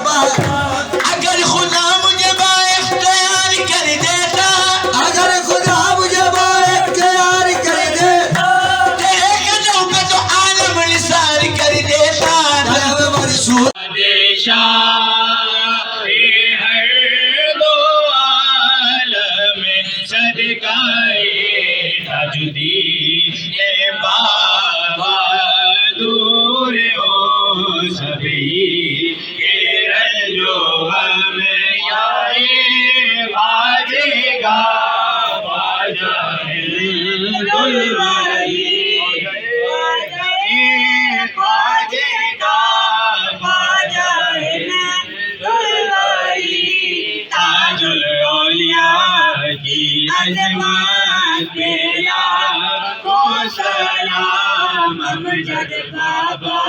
अगर खुदा मुझे बाइख्तियार कर देता, अगर खुदा मुझे बाइख्तियार कर देता, तेरे कदमों पे तो आलम निसार कर देता। बाबा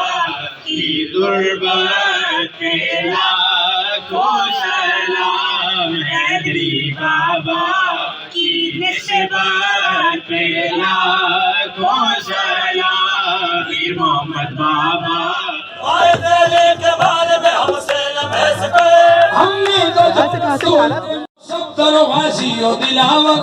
की दुर्बत पे लाखों सलाम, हैदरी बाबा की निस्बत पे लाखों सलाम, पीर मोहम्मद बाबा के बाद में हमसे न बहस पे, हमने तो सब करो हाजियो दिलावर,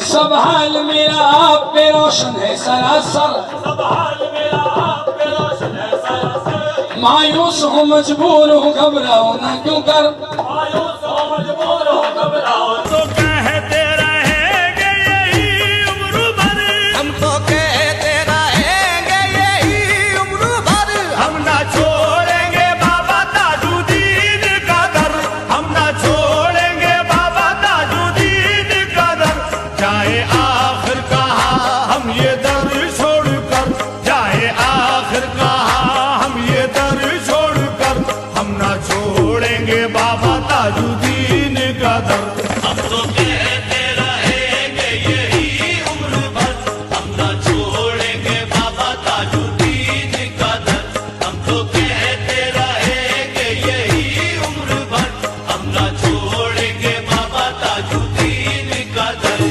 सब हाल मेरा आप पे रोशन है सरासर, सब हाल मेरा आप पे रोशन है सरासर। मायूस हूँ मजबूर हूँ घबराओ ना क्यों कर, मायूस हूँ मजबूर हूँ घबराओ तो कहते रहेंगे यही उम्र भर, हम तो कहते रहेंगे यही उम्र भर। हम ना छोड़ेंगे बाबा ताजुद्दीन का दर, हम ना छोड़ेंगे बाबा ताजुद्दीन का दर। जाए आखिर कहा हम ये दर छोड़कर, जाए आखिर कहा हम ये दर छोड़कर, हम ना छोड़ेंगे बाबा ताजुद्दीन का दर। हम तो कहते रहेंगे यही उम्र भर, हम ना छोड़ेंगे बाबा ताजुद्दीन का दर। हम तो कहते रहेंगे यही उम्र भर, हम ना छोड़ेंगे बाबा ताजुद्दीन का दर।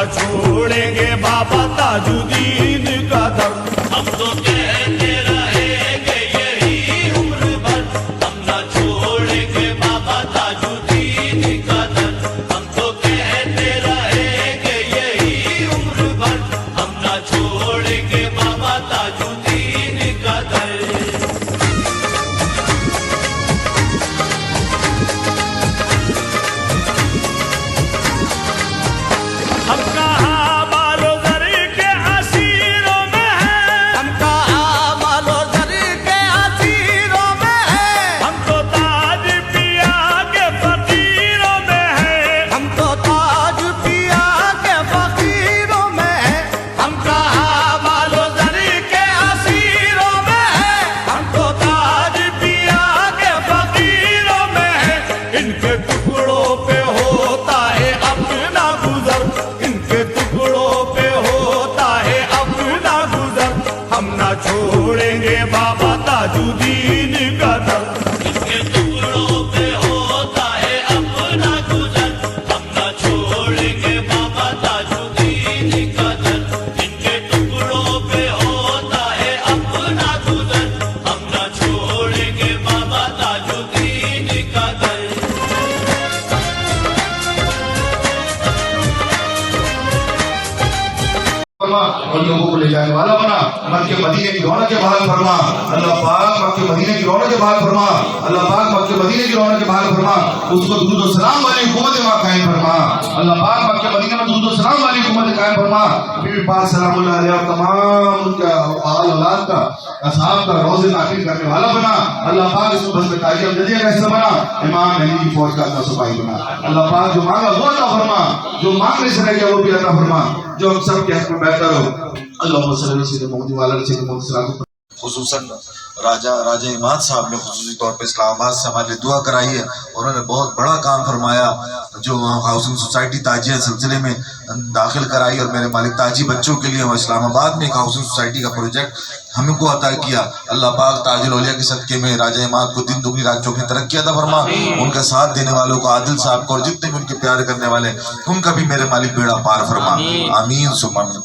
छोड़ेंगे बाबा ताजुद्दीन का दर। हम तो कहते रहेंगे यही उम्र भर, हम ना छोड़ेंगे बाबा ताजुद्दीन का दर। हम तो कहते रहेंगे यही उम्र भर, हम ना छोड़ेंगे बाबा ताजुद्दीन का दर। हम कहाँ बालो दर के हसी छोड़ेंगे बाबा ताजुद्दीन का दर। इनके टुकड़ों पे होता है अपना गुजर, हम न छोड़ेंगे बाबा ताजुद्दीन का दर। इनके टुकड़ों पे होता है अपना गुजर, हम न छोड़ेंगे बाबा ताजुद्दीन का दर। और लोगों को ले जाने वाला बना। मक्के मदीने की रौनक के बहाल फरमा अल्लाह पाक, मक्के मदीने की रौनक के बहाल फरमा अल्लाह पाक, मक्के मदीने की रौनक के बहाल फरमा। उसको दुरूद और सलाम वाली हुकूमत वहाँ कायम फरमा अल्लाह पाक। मक्के मदीने में दुरूद और सलाम वाली हुकूमत कायम फरमा। बीबी पाक सलामुल्लाह अलैहा तमाम उनका आल औलाद का असहाब का रोज़े नाफिल करने वाला बना अल्लाह पाक। इसको बस में ताजी अमजदिया का हिस्सा बना। इमाम अली की फौज का अल्लाह सफाई बना अल्लाह पाक। जो मांगा वो अता फरमा, जो मांगने से रह गया वो भी अता फरमा। जो हम सब के हक में बेहतर हो खुसूसन राजा इमाद साहब ने खुसूसी तौर पे इस्लामाबाद से हमारे लिए दुआ कराई है। उन्होंने बहुत बड़ा काम फरमाया, जो हाउसिंग सोसाइटी ताजिया सिलसिले में दाखिल कराई और मेरे मालिक ताजी बच्चों के लिए हम इस्लामाबाद में एक हाउसिंग सोसाइटी का प्रोजेक्ट हमको अता किया। अल्लाह पाक ताजुल औलिया के सदके में राजा इमाद को दिन दुगनी रात चौगनी तरक्की अता फरमा। उनका साथ देने वालों को, आदिल साहब को और जितने भी उनके प्यार करने वाले उनका भी मेरे मालिक बेड़ा पार फरमा। आमीन सुम्मा आमीन।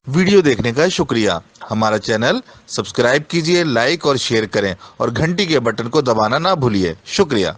वीडियो देखने का शुक्रिया। हमारा चैनल सब्सक्राइब कीजिए, लाइक और शेयर करें और घंटी के बटन को दबाना ना भूलिए। शुक्रिया।